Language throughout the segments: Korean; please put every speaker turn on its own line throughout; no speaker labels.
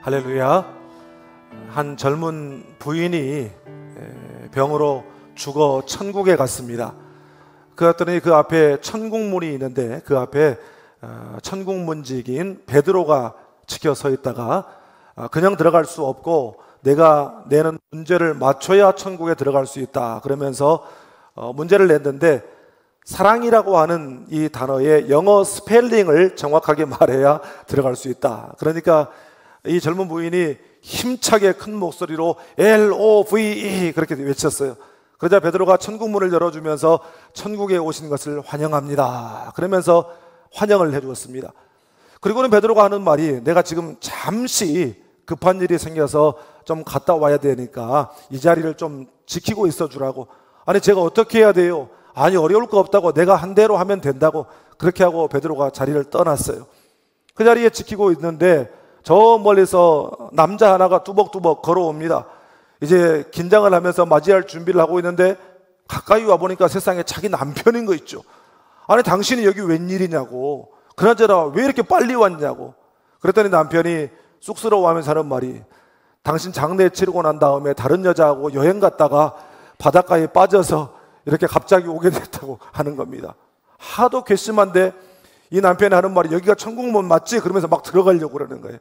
할렐루야. 한 젊은 부인이 병으로 죽어 천국에 갔습니다. 그랬더니 그 앞에 천국문이 있는데 그 앞에 천국문직인 베드로가 지켜 서 있다가 그냥 들어갈 수 없고 내가 내는 문제를 맞춰야 천국에 들어갈 수 있다 그러면서 문제를 냈는데, 사랑이라고 하는 이 단어의 영어 스펠링을 정확하게 말해야 들어갈 수 있다. 그러니까 이 젊은 부인이 힘차게 큰 목소리로 LOVE 그렇게 외쳤어요. 그러자 베드로가 천국문을 열어주면서 천국에 오신 것을 환영합니다 그러면서 환영을 해주었습니다. 그리고는 베드로가 하는 말이, 내가 지금 잠시 급한 일이 생겨서 좀 갔다 와야 되니까 이 자리를 좀 지키고 있어 주라고. 아니 제가 어떻게 해야 돼요? 아니 어려울 거 없다고, 내가 한 대로 하면 된다고. 그렇게 하고 베드로가 자리를 떠났어요. 그 자리에 지키고 있는데 저 멀리서 남자 하나가 뚜벅뚜벅 걸어옵니다. 이제 긴장을 하면서 맞이할 준비를 하고 있는데 가까이 와보니까 세상에 자기 남편인 거 있죠. 아니 당신이 여기 웬일이냐고, 그나저나 왜 이렇게 빨리 왔냐고. 그랬더니 남편이 쑥스러워하면서 하는 말이, 당신 장례 치르고 난 다음에 다른 여자하고 여행 갔다가 바닷가에 빠져서 이렇게 갑자기 오게 됐다고 하는 겁니다. 하도 괘씸한데 이 남편이 하는 말이, 여기가 천국문 맞지? 그러면서 막 들어가려고 그러는 거예요.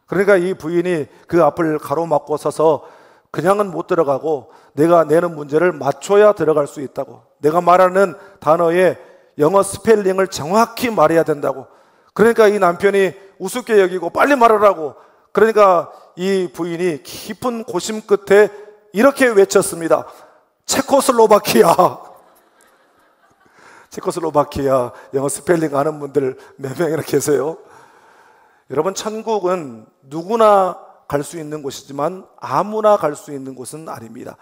그러니까 이 부인이 그 앞을 가로막고 서서 그냥은 못 들어가고 내가 내는 문제를 맞춰야 들어갈 수 있다고, 내가 말하는 단어의 영어 스펠링을 정확히 말해야 된다고. 그러니까 이 남편이 우습게 여기고 빨리 말하라고. 그러니까 이 부인이 깊은 고심 끝에 이렇게 외쳤습니다. 체코슬로바키아. 체코슬로바키아 영어 스펠링 아는 분들 몇 명이나 계세요? 여러분, 천국은 누구나 갈 수 있는 곳이지만 아무나 갈 수 있는 곳은 아닙니다.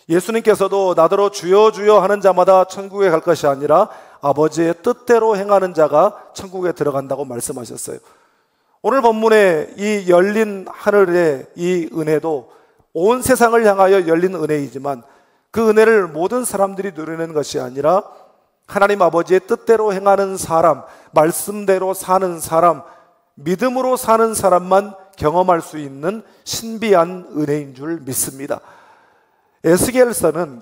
예수님께서도 나더러 주여 주여 하는 자마다 천국에 갈 것이 아니라 아버지의 뜻대로 행하는 자가 천국에 들어간다고 말씀하셨어요. 오늘 본문의 이 열린 하늘의 이 은혜도 온 세상을 향하여 열린 은혜이지만 그 은혜를 모든 사람들이 누리는 것이 아니라 하나님 아버지의 뜻대로 행하는 사람, 말씀대로 사는 사람, 믿음으로 사는 사람만 경험할 수 있는 신비한 은혜인 줄 믿습니다. 에스겔서는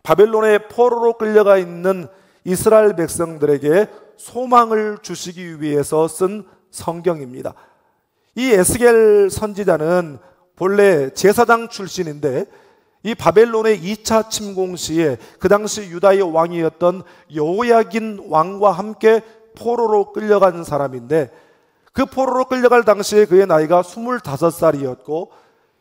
바벨론의 포로로 끌려가 있는 이스라엘 백성들에게 소망을 주시기 위해서 쓴 성경입니다. 이 에스겔 선지자는 본래 제사장 출신인데 이 바벨론의 2차 침공 시에 그 당시 유다의 왕이었던 여호야긴 왕과 함께 포로로 끌려간 사람인데, 그 포로로 끌려갈 당시에 그의 나이가 25살이었고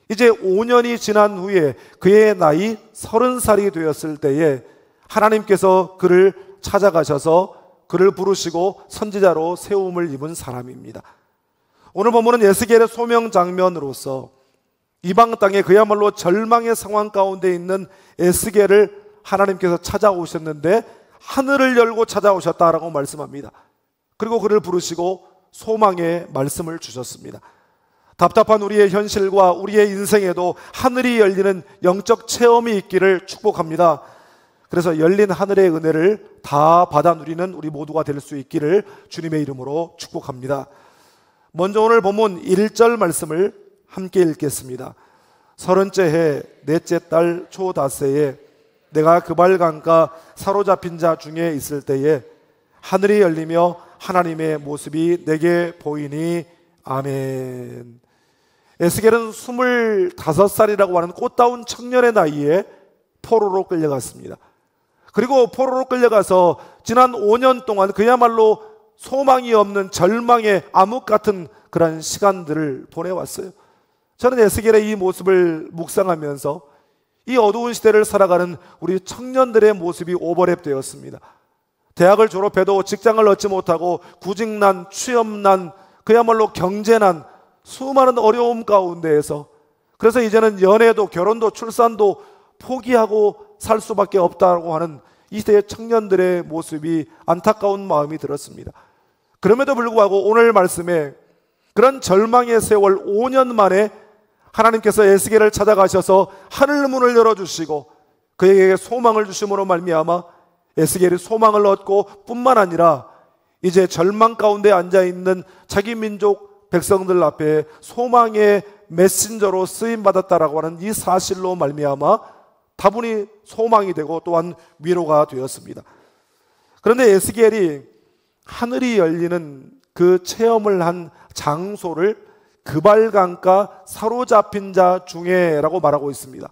이제 5년이 지난 후에 그의 나이 30살이 되었을 때에 하나님께서 그를 찾아가셔서 그를 부르시고 선지자로 세움을 입은 사람입니다. 오늘 본문은 에스겔의 소명 장면으로서 이방 땅에 그야말로 절망의 상황 가운데 있는 에스겔을 하나님께서 찾아오셨는데 하늘을 열고 찾아오셨다라고 말씀합니다. 그리고 그를 부르시고 소망의 말씀을 주셨습니다. 답답한 우리의 현실과 우리의 인생에도 하늘이 열리는 영적 체험이 있기를 축복합니다. 그래서 열린 하늘의 은혜를 다 받아 누리는 우리 모두가 될 수 있기를 주님의 이름으로 축복합니다. 먼저 오늘 본문 1절 말씀을 함께 읽겠습니다. 30째 해 넷째 달 초닷새에 내가 그발강가 사로잡힌 자 중에 있을 때에 하늘이 열리며 하나님의 모습이 내게 보이니. 아멘. 에스겔은 25살이라고 하는 꽃다운 청년의 나이에 포로로 끌려갔습니다. 그리고 포로로 끌려가서 지난 5년 동안 그야말로 소망이 없는 절망의 암흑 같은 그런 시간들을 보내왔어요. 저는 에스겔의 이 모습을 묵상하면서 이 어두운 시대를 살아가는 우리 청년들의 모습이 오버랩 되었습니다. 대학을 졸업해도 직장을 얻지 못하고 구직난, 취업난, 그야말로 경제난, 수많은 어려움 가운데에서 그래서 이제는 연애도 결혼도 출산도 포기하고 살 수밖에 없다고 하는 이 시대의 청년들의 모습이 안타까운 마음이 들었습니다. 그럼에도 불구하고 오늘 말씀에 그런 절망의 세월 5년 만에 하나님께서 에스겔을 찾아가셔서 하늘 문을 열어주시고 그에게 소망을 주심으로 말미암아 에스겔이 소망을 얻고 뿐만 아니라 이제 절망 가운데 앉아있는 자기 민족 백성들 앞에 소망의 메신저로 쓰임받았다라고 하는 이 사실로 말미암아 다분히 소망이 되고 또한 위로가 되었습니다. 그런데 에스겔이 하늘이 열리는 그 체험을 한 장소를 그발강가 사로잡힌 자 중에라고 말하고 있습니다.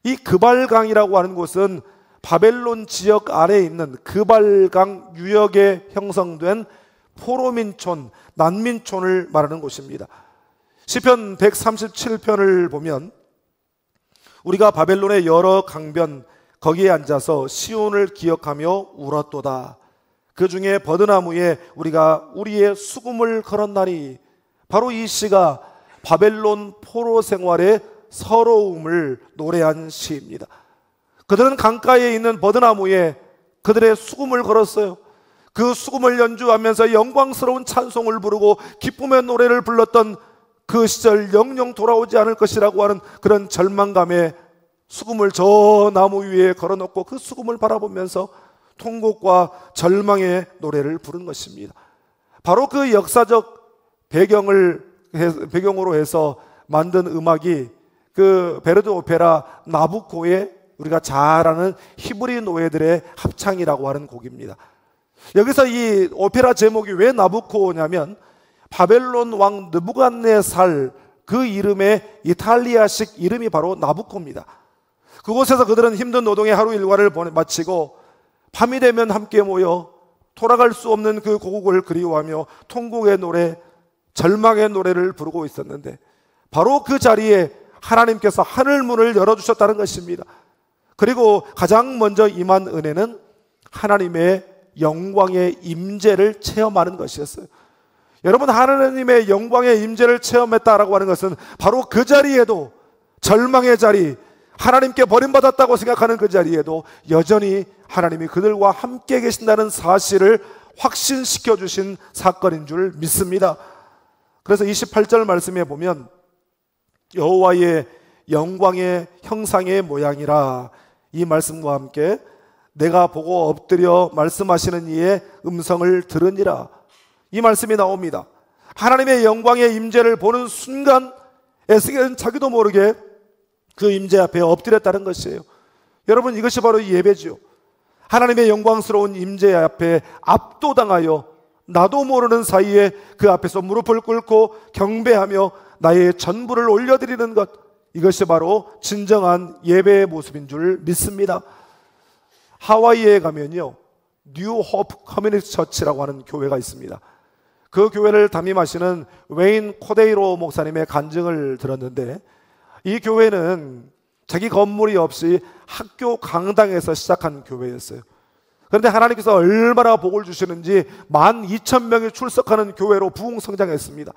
이 그발강이라고 하는 곳은 바벨론 지역 아래에 있는 그발강 유역에 형성된 포로민촌, 난민촌을 말하는 곳입니다. 시편 137편을 보면 우리가 바벨론의 여러 강변 거기에 앉아서 시온을 기억하며 울었도다. 그 중에 버드나무에 우리가 우리의 수금을 걸었나니, 바로 이 시가 바벨론 포로 생활의 서러움을 노래한 시입니다. 그들은 강가에 있는 버드나무에 그들의 수금을 걸었어요. 그 수금을 연주하면서 영광스러운 찬송을 부르고 기쁨의 노래를 불렀던 그 시절 영영 돌아오지 않을 것이라고 하는 그런 절망감에 수금을 저 나무 위에 걸어놓고 그 수금을 바라보면서 통곡과 절망의 노래를 부른 것입니다. 바로 그 역사적 배경으로 해서 만든 음악이 그 베르드 오페라 나부코의 우리가 잘 아는 히브리 노예들의 합창이라고 하는 곡입니다. 여기서 이 오페라 제목이 왜 나부코냐면 바벨론 왕 느부갓네살 그 이름의 이탈리아식 이름이 바로 나부코입니다. 그곳에서 그들은 힘든 노동의 하루 일과를 마치고 밤이 되면 함께 모여 돌아갈 수 없는 그 고국을 그리워하며 통곡의 노래, 절망의 노래를 부르고 있었는데 바로 그 자리에 하나님께서 하늘 문을 열어주셨다는 것입니다. 그리고 가장 먼저 임한 은혜는 하나님의 영광의 임재를 체험하는 것이었어요. 여러분, 하나님의 영광의 임재를 체험했다라고 하는 것은 바로 그 자리에도, 절망의 자리, 하나님께 버림받았다고 생각하는 그 자리에도 여전히 하나님이 그들과 함께 계신다는 사실을 확신시켜 주신 사건인 줄 믿습니다. 그래서 28절 말씀에 보면 여호와의 영광의 형상의 모양이라, 이 말씀과 함께 내가 보고 엎드려 말씀하시는 이의 음성을 들으니라, 이 말씀이 나옵니다. 하나님의 영광의 임재를 보는 순간 에스겔은 자기도 모르게 그 임재 앞에 엎드렸다는 것이에요. 여러분, 이것이 바로 예배죠. 하나님의 영광스러운 임재 앞에 압도당하여 나도 모르는 사이에 그 앞에서 무릎을 꿇고 경배하며 나의 전부를 올려드리는 것, 이것이 바로 진정한 예배의 모습인 줄 믿습니다. 하와이에 가면요, 뉴 호프 커뮤니티 처치라고 하는 교회가 있습니다. 그 교회를 담임하시는 웨인 코데이로 목사님의 간증을 들었는데, 이 교회는 자기 건물이 없이 학교 강당에서 시작한 교회였어요. 그런데 하나님께서 얼마나 복을 주시는지 12,000명이 출석하는 교회로 부흥성장했습니다.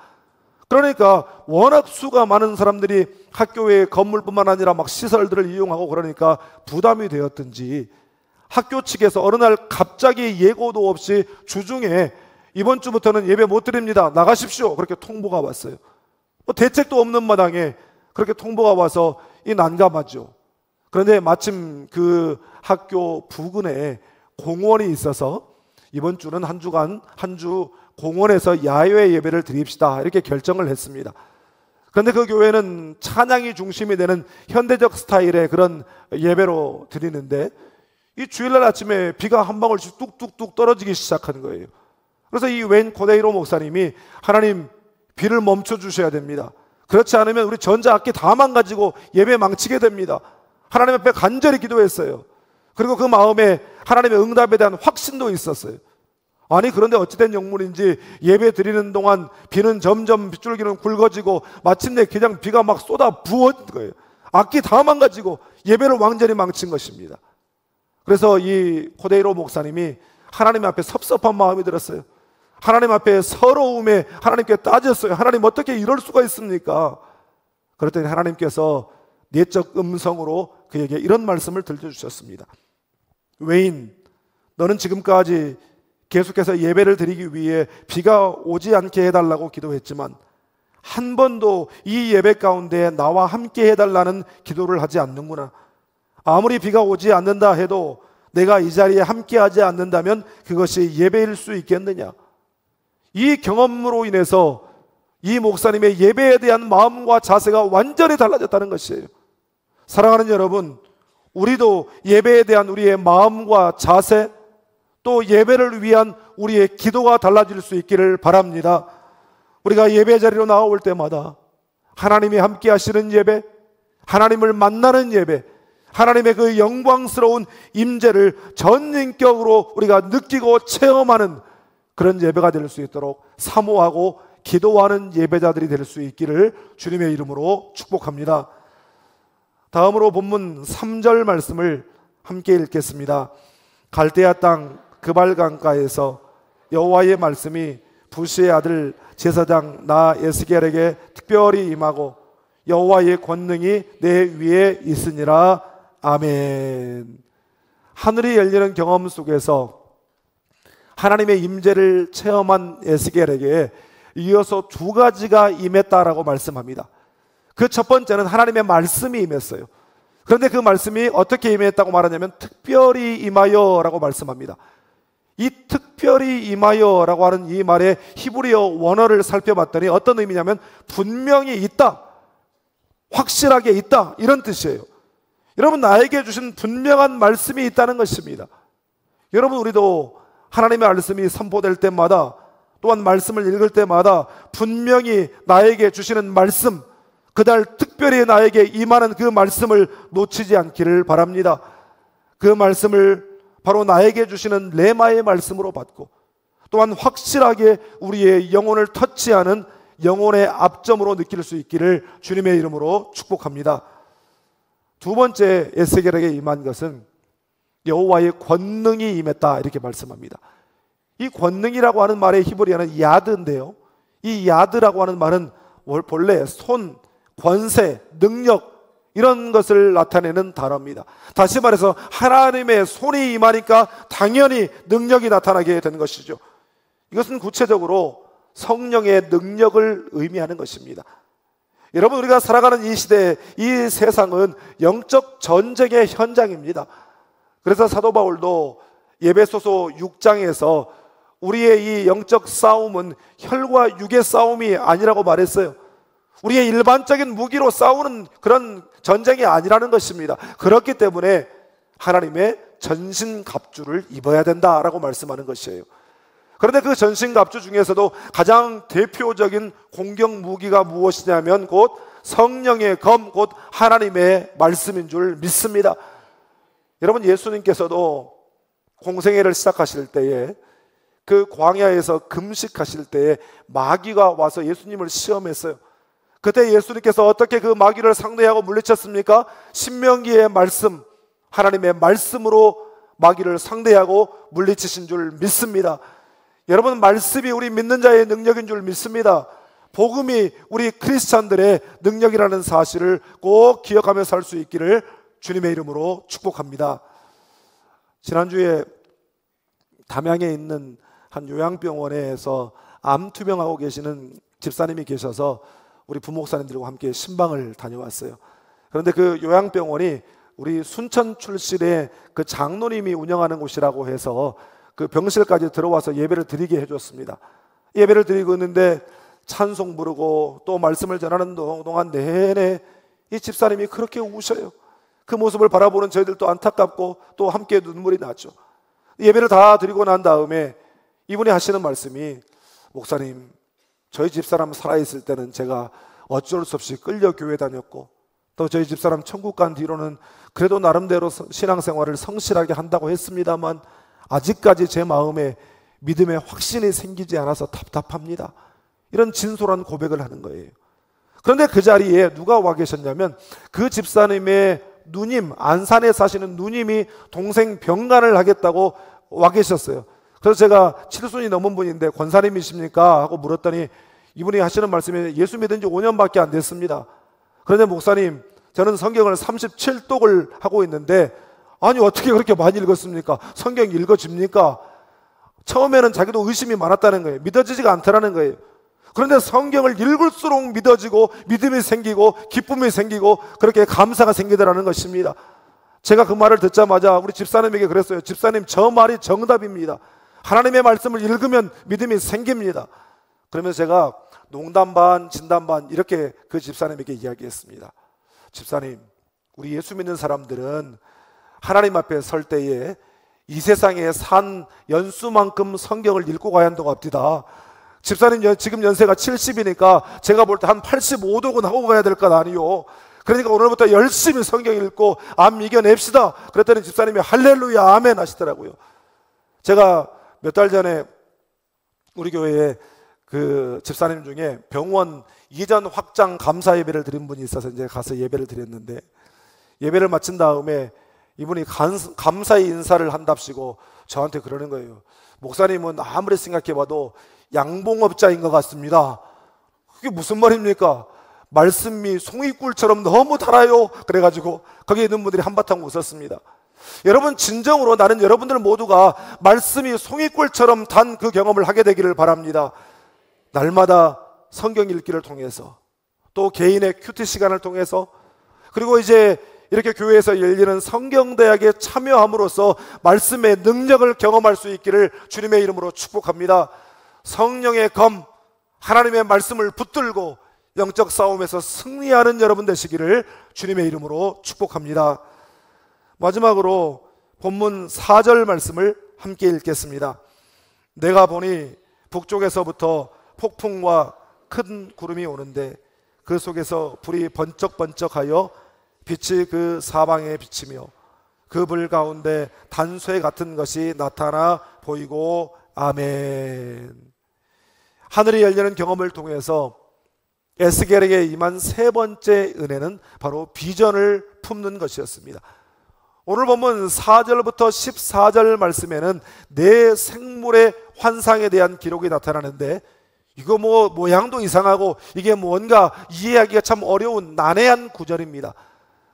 그러니까 워낙 수가 많은 사람들이 학교의 건물뿐만 아니라 막 시설들을 이용하고 그러니까 부담이 되었든지 학교 측에서 어느 날 갑자기 예고도 없이 주중에 이번 주부터는 예배 못 드립니다, 나가십시오, 그렇게 통보가 왔어요. 대책도 없는 마당에 그렇게 통보가 와서 이 난감하죠. 그런데 마침 그 학교 부근에 공원이 있어서 이번 주는 한 주 공원에서 야외 예배를 드립시다, 이렇게 결정을 했습니다. 그런데 그 교회는 찬양이 중심이 되는 현대적 스타일의 그런 예배로 드리는데 이 주일날 아침에 비가 한 방울씩 뚝뚝뚝 떨어지기 시작한 거예요. 그래서 이 웬 코데이로 목사님이 하나님, 비를 멈춰 주셔야 됩니다. 그렇지 않으면 우리 전자악기 다 망가지고 예배 망치게 됩니다. 하나님 앞에 간절히 기도했어요. 그리고 그 마음에 하나님의 응답에 대한 확신도 있었어요. 아니, 그런데 어찌된 영문인지 예배 드리는 동안 비는 점점 빗줄기는 굵어지고 마침내 그냥 비가 막 쏟아 부어진 거예요. 악기 다 망가지고 예배를 완전히 망친 것입니다. 그래서 이 코데이로 목사님이 하나님 앞에 섭섭한 마음이 들었어요. 하나님 앞에 서러움에 하나님께 따졌어요. 하나님, 어떻게 이럴 수가 있습니까? 그랬더니 하나님께서 내적 음성으로 그에게 이런 말씀을 들려주셨습니다. 웨인, 너는 지금까지 계속해서 예배를 드리기 위해 비가 오지 않게 해달라고 기도했지만 한 번도 이 예배 가운데 나와 함께 해달라는 기도를 하지 않는구나. 아무리 비가 오지 않는다 해도 내가 이 자리에 함께 하지 않는다면 그것이 예배일 수 있겠느냐. 이 경험으로 인해서 이 목사님의 예배에 대한 마음과 자세가 완전히 달라졌다는 것이에요. 사랑하는 여러분, 우리도 예배에 대한 우리의 마음과 자세, 또 예배를 위한 우리의 기도가 달라질 수 있기를 바랍니다. 우리가 예배 자리로 나올 때마다 하나님이 함께 하시는 예배, 하나님을 만나는 예배, 하나님의 그 영광스러운 임재를 전인격으로 우리가 느끼고 체험하는 그런 예배가 될 수 있도록 사모하고 기도하는 예배자들이 될 수 있기를 주님의 이름으로 축복합니다. 다음으로 본문 3절 말씀을 함께 읽겠습니다. 갈대아 땅 그발강가에서 여호와의 말씀이 부시의 아들 제사장 나 에스겔에게 특별히 임하고 여호와의 권능이 내 위에 있으니라. 아멘. 하늘이 열리는 경험 속에서 하나님의 임재를 체험한 에스겔에게 이어서 두 가지가 임했다라고 말씀합니다. 그 첫 번째는 하나님의 말씀이 임했어요. 그런데 그 말씀이 어떻게 임했다고 말하냐면 특별히 임하여 라고 말씀합니다. 이 특별히 임하여 라고 하는 이 말의 히브리어 원어를 살펴봤더니 어떤 의미냐면 분명히 있다, 확실하게 있다, 이런 뜻이에요. 여러분, 나에게 주신 분명한 말씀이 있다는 것입니다. 여러분, 우리도 하나님의 말씀이 선포될 때마다, 또한 말씀을 읽을 때마다 분명히 나에게 주시는 말씀, 그날 특별히 나에게 임하는 그 말씀을 놓치지 않기를 바랍니다. 그 말씀을 바로 나에게 주시는 레마의 말씀으로 받고, 또한 확실하게 우리의 영혼을 터치하는 영혼의 압점으로 느낄 수 있기를 주님의 이름으로 축복합니다. 두 번째 에스겔에게 임한 것은 여호와의 권능이 임했다, 이렇게 말씀합니다. 이 권능이라고 하는 말의 히브리어는 야드인데요, 이 야드라고 하는 말은 본래 손, 권세, 능력, 이런 것을 나타내는 단어입니다. 다시 말해서 하나님의 손이 임하니까 당연히 능력이 나타나게 되는 것이죠. 이것은 구체적으로 성령의 능력을 의미하는 것입니다. 여러분, 우리가 살아가는 이 시대, 이 세상은 영적 전쟁의 현장입니다. 그래서 사도 바울도 에베소서 6장에서 우리의 이 영적 싸움은 혈과 육의 싸움이 아니라고 말했어요. 우리의 일반적인 무기로 싸우는 그런 전쟁이 아니라는 것입니다. 그렇기 때문에 하나님의 전신갑주를 입어야 된다라고 말씀하는 것이에요. 그런데 그 전신갑주 중에서도 가장 대표적인 공격 무기가 무엇이냐면 곧 성령의 검, 곧 하나님의 말씀인 줄 믿습니다. 여러분, 예수님께서도 공생애를 시작하실 때에 그 광야에서 금식하실 때에 마귀가 와서 예수님을 시험했어요. 그때 예수님께서 어떻게 그 마귀를 상대하고 물리쳤습니까? 신명기의 말씀, 하나님의 말씀으로 마귀를 상대하고 물리치신 줄 믿습니다. 여러분, 말씀이 우리 믿는 자의 능력인 줄 믿습니다. 복음이 우리 크리스찬들의 능력이라는 사실을 꼭 기억하며 살 수 있기를 주님의 이름으로 축복합니다. 지난주에 담양에 있는 한 요양병원에서 암 투병하고 계시는 집사님이 계셔서 우리 부목사님들과 함께 신방을 다녀왔어요. 그런데 그 요양병원이 우리 순천 출신의 그 장로님이 운영하는 곳이라고 해서 그 병실까지 들어와서 예배를 드리게 해줬습니다. 예배를 드리고 있는데 찬송 부르고 또 말씀을 전하는 동안 내내 이 집사님이 그렇게 우셔요. 그 모습을 바라보는 저희들도 안타깝고 또 함께 눈물이 나죠. 예배를 다 드리고 난 다음에 이분이 하시는 말씀이, 목사님, 저희 집사람 살아있을 때는 제가 어쩔 수 없이 끌려 교회 다녔고, 또 저희 집사람 천국 간 뒤로는 그래도 나름대로 신앙생활을 성실하게 한다고 했습니다만 아직까지 제 마음에 믿음의 확신이 생기지 않아서 답답합니다. 이런 진솔한 고백을 하는 거예요. 그런데 그 자리에 누가 와 계셨냐면 그 집사님의 누님, 안산에 사시는 누님이 동생 병간을 하겠다고 와 계셨어요. 그래서 제가 칠순이 넘은 분인데 권사님이십니까? 하고 물었더니 이분이 하시는 말씀이 예수 믿은 지 5년밖에 안 됐습니다. 그런데 목사님, 저는 성경을 37독을 하고 있는데 아니 어떻게 그렇게 많이 읽었습니까? 성경 읽어집니까? 처음에는 자기도 의심이 많았다는 거예요. 믿어지지가 않더라는 거예요. 그런데 성경을 읽을수록 믿어지고 믿음이 생기고 기쁨이 생기고 그렇게 감사가 생기더라는 것입니다. 제가 그 말을 듣자마자 우리 집사님에게 그랬어요. 집사님, 저 말이 정답입니다. 하나님의 말씀을 읽으면 믿음이 생깁니다. 그러면서 제가 농담 반 진담 반 이렇게 그 집사님에게 이야기했습니다. 집사님, 우리 예수 믿는 사람들은 하나님 앞에 설 때에 이 세상에 산 연수만큼 성경을 읽고 가야 한다고 합니다. 집사님 지금 연세가 70이니까 제가 볼 때 한 85도군 하고 가야 될 것 아니요. 그러니까 오늘부터 열심히 성경 읽고 암 이겨냅시다. 그랬더니 집사님이 할렐루야 아멘 하시더라고요. 제가 몇 달 전에 우리 교회에 그 집사님 중에 병원 이전 확장 감사 예배를 드린 분이 있어서 이제 가서 예배를 드렸는데, 예배를 마친 다음에 이분이 감사의 인사를 한답시고 저한테 그러는 거예요. 목사님은 아무리 생각해봐도 양봉업자인 것 같습니다. 그게 무슨 말입니까? 말씀이 송이꿀처럼 너무 달아요. 그래가지고 거기에 있는 분들이 한바탕 웃었습니다. 여러분, 진정으로 나는 여러분들 모두가 말씀이 송이꿀처럼 단 그 경험을 하게 되기를 바랍니다. 날마다 성경 읽기를 통해서, 또 개인의 큐티 시간을 통해서, 그리고 이제 이렇게 교회에서 열리는 성경대학에 참여함으로써 말씀의 능력을 경험할 수 있기를 주님의 이름으로 축복합니다. 성령의 검, 하나님의 말씀을 붙들고 영적 싸움에서 승리하는 여러분 되시기를 주님의 이름으로 축복합니다. 마지막으로 본문 4절 말씀을 함께 읽겠습니다. 내가 보니 북쪽에서부터 폭풍과 큰 구름이 오는데 그 속에서 불이 번쩍번쩍하여 빛이 그 사방에 비치며 그 불 가운데 단쇠 같은 것이 나타나 보이고 아멘. 하늘이 열리는 경험을 통해서 에스겔에게 임한 세 번째 은혜는 바로 비전을 품는 것이었습니다. 오늘 본문 4절부터 14절 말씀에는 네 생물의 환상에 대한 기록이 나타나는데, 이거 모양도 이상하고 이게 뭔가 이해하기가 참 어려운 난해한 구절입니다.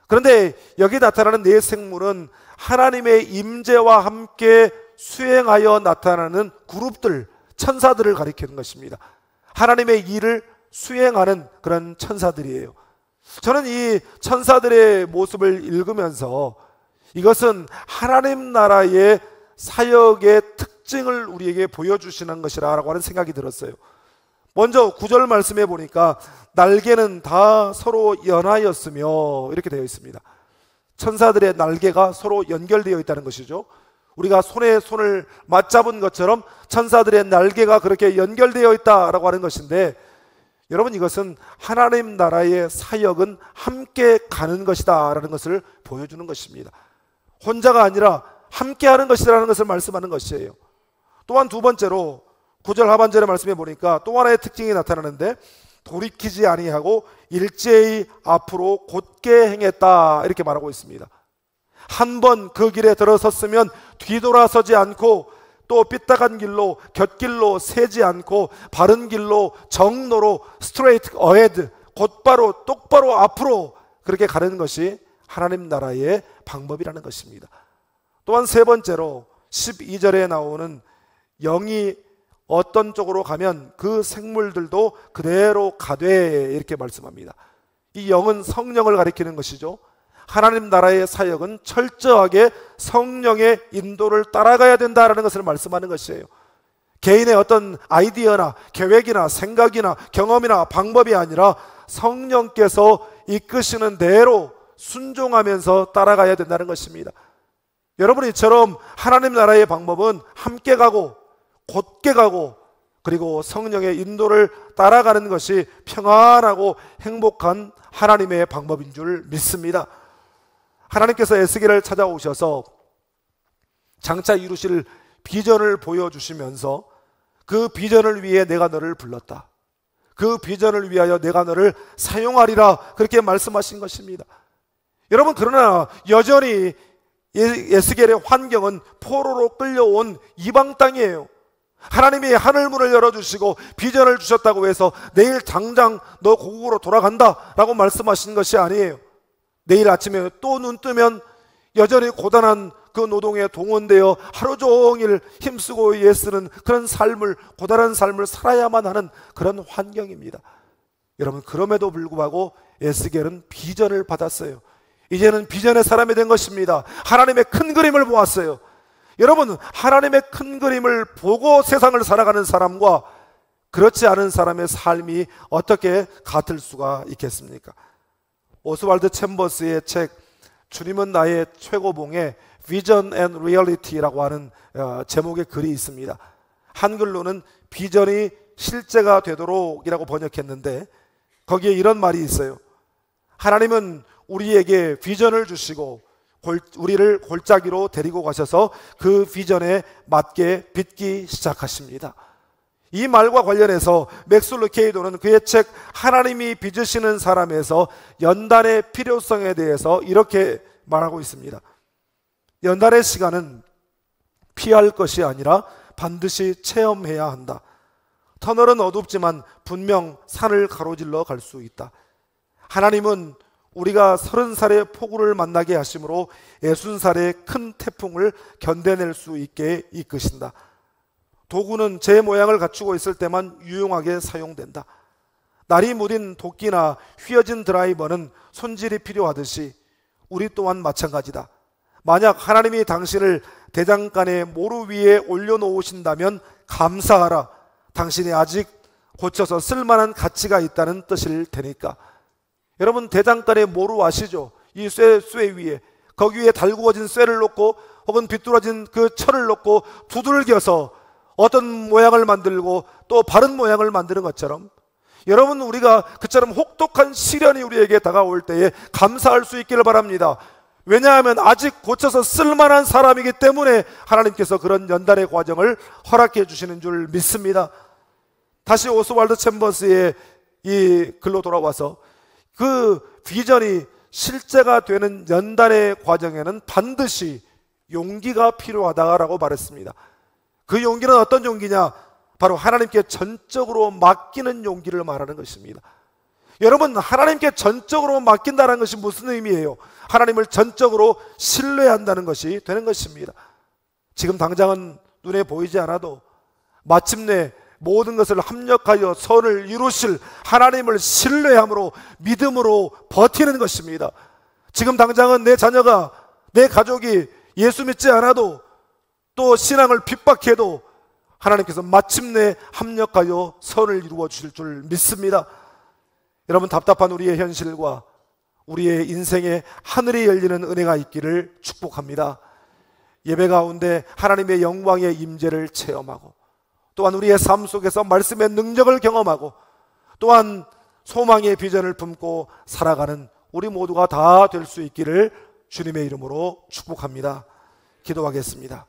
그런데 여기 나타나는 네 생물은 하나님의 임재와 함께 수행하여 나타나는 그룹들, 천사들을 가리키는 것입니다. 하나님의 일을 수행하는 그런 천사들이에요. 저는 이 천사들의 모습을 읽으면서 이것은 하나님 나라의 사역의 특징을 우리에게 보여주시는 것이라고 하는 생각이 들었어요. 먼저 9절 말씀해 보니까 날개는 다 서로 연하였으며 이렇게 되어 있습니다. 천사들의 날개가 서로 연결되어 있다는 것이죠. 우리가 손에 손을 맞잡은 것처럼 천사들의 날개가 그렇게 연결되어 있다라고 하는 것인데, 여러분, 이것은 하나님 나라의 사역은 함께 가는 것이다 라는 것을 보여주는 것입니다. 혼자가 아니라 함께 하는 것이라는 것을 말씀하는 것이에요. 또한 두 번째로 9절 하반절에 말씀해 보니까 또 하나의 특징이 나타나는데, 돌이키지 아니하고 일제히 앞으로 곧게 행했다 이렇게 말하고 있습니다. 한 번 그 길에 들어섰으면 뒤돌아서지 않고, 또 삐딱한 길로 곁길로 새지 않고 바른 길로 정로로 스트레이트 어헤드, 곧바로 똑바로 앞으로 그렇게 가는 것이 하나님 나라의 방법이라는 것입니다. 또한 세 번째로 12절에 나오는 영이 어떤 쪽으로 가면 그 생물들도 그대로 가되 이렇게 말씀합니다. 이 영은 성령을 가리키는 것이죠. 하나님 나라의 사역은 철저하게 성령의 인도를 따라가야 된다는 것을 말씀하는 것이에요. 개인의 어떤 아이디어나 계획이나 생각이나 경험이나 방법이 아니라 성령께서 이끄시는 대로 순종하면서 따라가야 된다는 것입니다. 여러분, 이처럼 하나님 나라의 방법은 함께 가고 곧게 가고, 그리고 성령의 인도를 따라가는 것이 평안하고 행복한 하나님의 방법인 줄 믿습니다. 하나님께서 에스겔을 찾아오셔서 장차 이루실 비전을 보여주시면서 그 비전을 위해 내가 너를 불렀다, 그 비전을 위하여 내가 너를 사용하리라, 그렇게 말씀하신 것입니다. 여러분, 그러나 여전히 에스겔의 환경은 포로로 끌려온 이방 땅이에요. 하나님이 하늘문을 열어주시고 비전을 주셨다고 해서 내일 당장 너 고국으로 돌아간다 라고 말씀하신 것이 아니에요. 내일 아침에 또 눈 뜨면 여전히 고단한 그 노동에 동원되어 하루 종일 힘쓰고 애쓰는 그런 삶을, 고단한 삶을 살아야만 하는 그런 환경입니다. 여러분, 그럼에도 불구하고 에스겔은 비전을 받았어요. 이제는 비전의 사람이 된 것입니다. 하나님의 큰 그림을 보았어요. 여러분, 하나님의 큰 그림을 보고 세상을 살아가는 사람과 그렇지 않은 사람의 삶이 어떻게 같을 수가 있겠습니까? 오스왈드 챔버스의 책 주님은 나의 최고봉에 Vision and Reality라고 하는 제목의 글이 있습니다. 한글로는 비전이 실제가 되도록이라고 번역했는데 거기에 이런 말이 있어요. 하나님은 우리에게 비전을 주시고 우리를 골짜기로 데리고 가셔서 그 비전에 맞게 빚기 시작하십니다. 이 말과 관련해서 맥스 루케이도는 그의 책 하나님이 빚으시는 사람에서 연단의 필요성에 대해서 이렇게 말하고 있습니다. 연단의 시간은 피할 것이 아니라 반드시 체험해야 한다. 터널은 어둡지만 분명 산을 가로질러 갈 수 있다. 하나님은 우리가 30살의 폭우를 만나게 하심으로 60살의 큰 태풍을 견뎌낼 수 있게 이끄신다. 도구는 제 모양을 갖추고 있을 때만 유용하게 사용된다. 날이 무딘 도끼나 휘어진 드라이버는 손질이 필요하듯이 우리 또한 마찬가지다. 만약 하나님이 당신을 대장간의 모루 위에 올려놓으신다면 감사하라. 당신이 아직 고쳐서 쓸만한 가치가 있다는 뜻일 테니까. 여러분, 대장간의 모루 아시죠? 이 쇠 위에, 거기 위에 달구어진 쇠를 놓고 혹은 비뚤어진 그 철을 놓고 두들겨서 어떤 모양을 만들고 또 바른 모양을 만드는 것처럼, 여러분, 우리가 그처럼 혹독한 시련이 우리에게 다가올 때에 감사할 수 있기를 바랍니다. 왜냐하면 아직 고쳐서 쓸만한 사람이기 때문에 하나님께서 그런 연단의 과정을 허락해 주시는 줄 믿습니다. 다시 오스왈드 챔버스의 이 글로 돌아와서 그 비전이 실제가 되는 연단의 과정에는 반드시 용기가 필요하다라고 말했습니다. 그 용기는 어떤 용기냐? 바로 하나님께 전적으로 맡기는 용기를 말하는 것입니다. 여러분, 하나님께 전적으로 맡긴다는 것이 무슨 의미예요? 하나님을 전적으로 신뢰한다는 것이 되는 것입니다. 지금 당장은 눈에 보이지 않아도 마침내 모든 것을 합력하여 선을 이루실 하나님을 신뢰함으로 믿음으로 버티는 것입니다. 지금 당장은 내 자녀가, 내 가족이 예수 믿지 않아도 또 신앙을 핍박해도 하나님께서 마침내 합력하여 선을 이루어 주실 줄 믿습니다. 여러분, 답답한 우리의 현실과 우리의 인생에 하늘이 열리는 은혜가 있기를 축복합니다. 예배 가운데 하나님의 영광의 임재를 체험하고, 또한 우리의 삶 속에서 말씀의 능력을 경험하고, 또한 소망의 비전을 품고 살아가는 우리 모두가 다 될 수 있기를 주님의 이름으로 축복합니다. 기도하겠습니다.